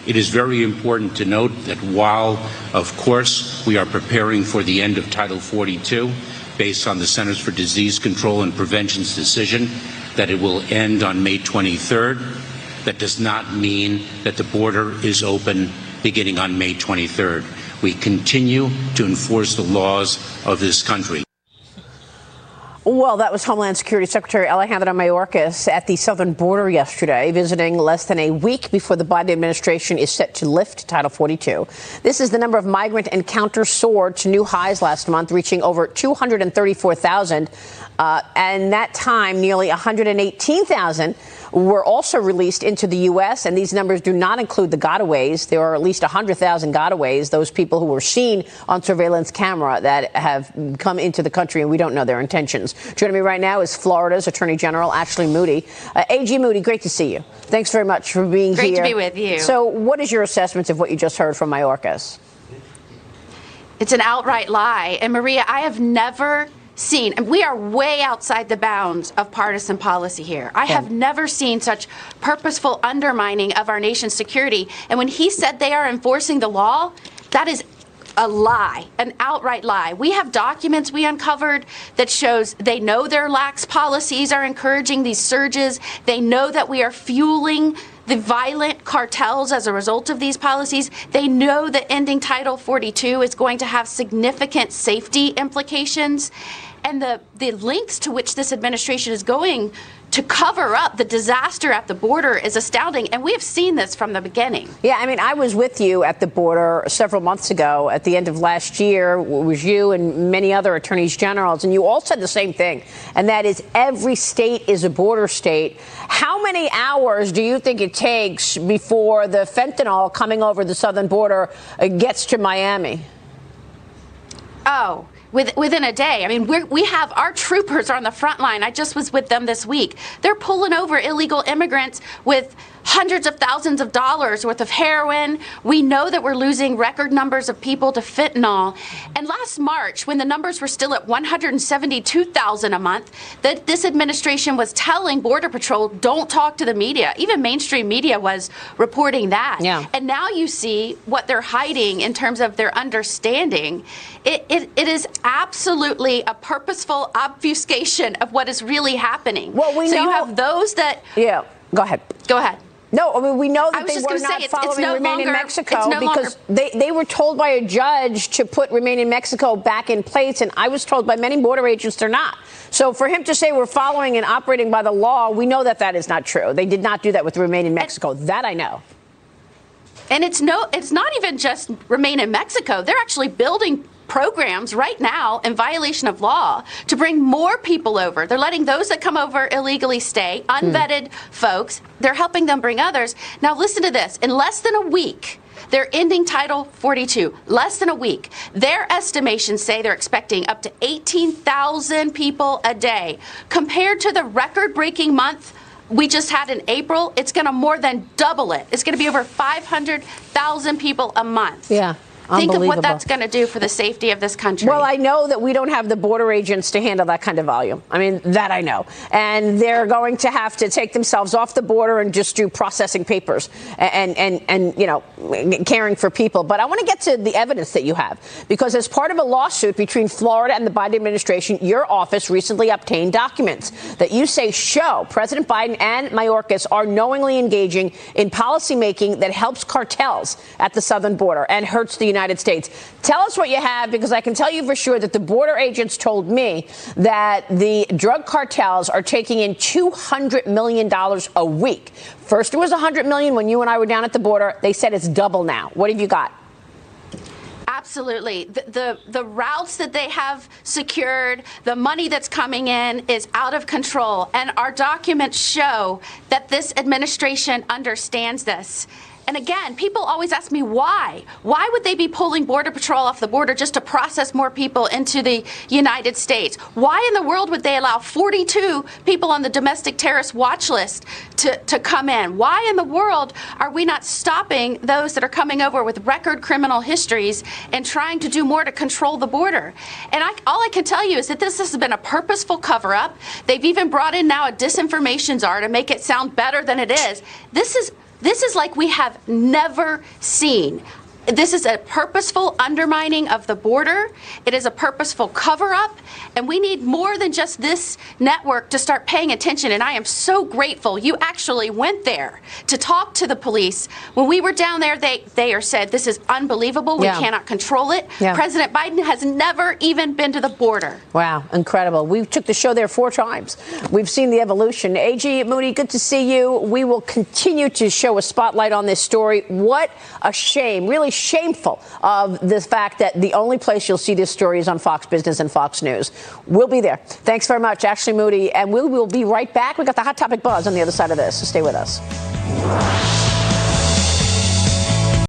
It is very important to note that while, of course, we are preparing for the end of Title 42, based on the Centers for Disease Control and Prevention's decision that it will end on May 23rd, that does not mean that the border is open beginning on May 23rd. We continue to enforce the laws of this country. Well, that was Homeland Security Secretary Alejandro Mayorkas at the southern border yesterday, visiting less than a week before the Biden administration is set to lift Title 42. This is the number of migrant encounters soared to new highs last month, reaching over 234,000. And that time, nearly 118,000 were also released into the U.S., and these numbers do not include the gotaways. There are at least 100,000 gotaways, those people who were seen on surveillance camera that have come into the country, and we don't know their intentions. Joining me right now is Florida's Attorney General Ashley Moody. AG Moody, great to see you. Thanks very much for being here. Great to be with you. So what is your assessment of what you just heard from Mayorkas? It's an outright lie. And Maria, I have never seen, and we are way outside the bounds of partisan policy here. I have never seen such purposeful undermining of our nation's security. And when he said they are enforcing the law, that is a lie, an outright lie. We have documents we uncovered that shows they know their lax policies are encouraging these surges. They know that we are fueling the violent cartels as a result of these policies. They know that ending Title 42 is going to have significant safety implications. And the lengths to which this administration is going to cover up the disaster at the border is astounding. And we have seen this from the beginning. Yeah, I mean, I was with you at the border several months ago at the end of last year. It was you and many other attorneys generals, and you all said the same thing, and that is every state is a border state. How many hours do you think it takes before the fentanyl coming over the southern border gets to Miami? Oh, within a day. I mean, we have our troopers are on the front line. I just was with them this week. They're pulling over illegal immigrants with hundreds of thousands of dollars worth of heroin. We know that we're losing record numbers of people to fentanyl. And last March, when the numbers were still at 172,000 a month, that this administration was telling Border Patrol, don't talk to the media. Even mainstream media was reporting that. Yeah. And now you see what they're hiding in terms of their understanding. It is absolutely a purposeful obfuscation of what is really happening. Well, we so know you have those that... Yeah, go ahead. Go ahead. No, I mean, we know that they were not following Remain in Mexico because they were told by a judge to put Remain in Mexico back in place. And I was told by many border agents they're not. So for him to say we're following and operating by the law, we know that that is not true. They did not do that with Remain in Mexico. That I know. And it's not even just Remain in Mexico. They're actually building programs right now in violation of law to bring more people over. They're letting those that come over illegally stay, unvetted folks. They're helping them bring others. Now listen to this. In less than a week, they're ending Title 42. Less than a week. Their estimations say they're expecting up to 18,000 people a day. Compared to the record-breaking month we just had in April, it's going to more than double it. It's going to be over 500,000 people a month. Yeah. Think of what that's going to do for the safety of this country. Well, I know that we don't have the border agents to handle that kind of volume. I mean, that I know. And they're going to have to take themselves off the border and just do processing papers and you know, caring for people. But I want to get to the evidence that you have, because as part of a lawsuit between Florida and the Biden administration, your office recently obtained documents that you say show President Biden and Mayorkas are knowingly engaging in policymaking that helps cartels at the southern border and hurts the United States. Tell us what you have, because I can tell you for sure that the border agents told me that the drug cartels are taking in $200 million a week. First, it was $100 million when you and I were down at the border. They said it's double now. What have you got? Absolutely. The routes that they have secured, the money that's coming in is out of control. And our documents show that this administration understands this. And again, people always ask me why. Why would they be pulling Border Patrol off the border just to process more people into the United States? Why in the world would they allow 42 people on the domestic terrorist watch list to come in? Why in the world are we not stopping those that are coming over with record criminal histories and trying to do more to control the border? And all I can tell you is that this has been a purposeful cover-up. They've even brought in now a disinformation czar to make it sound better than it is. This is like we have never seen. This is a purposeful undermining of the border. It is a purposeful cover-up, and we need more than just this network to start paying attention. And I am so grateful you actually went there to talk to the police. When we were down there, they said, this is unbelievable. We cannot control it. Yeah. President Biden has never even been to the border. Wow, incredible. We took the show there 4 times. We've seen the evolution. AG, Moody, good to see you. We will continue to show a spotlight on this story. What a shame, really shameful of the fact that the only place you'll see this story is on Fox Business and Fox News. We'll be there. Thanks very much, Ashley Moody, and we will be right back. We got the Hot Topic Buzz on the other side of this, so stay with us.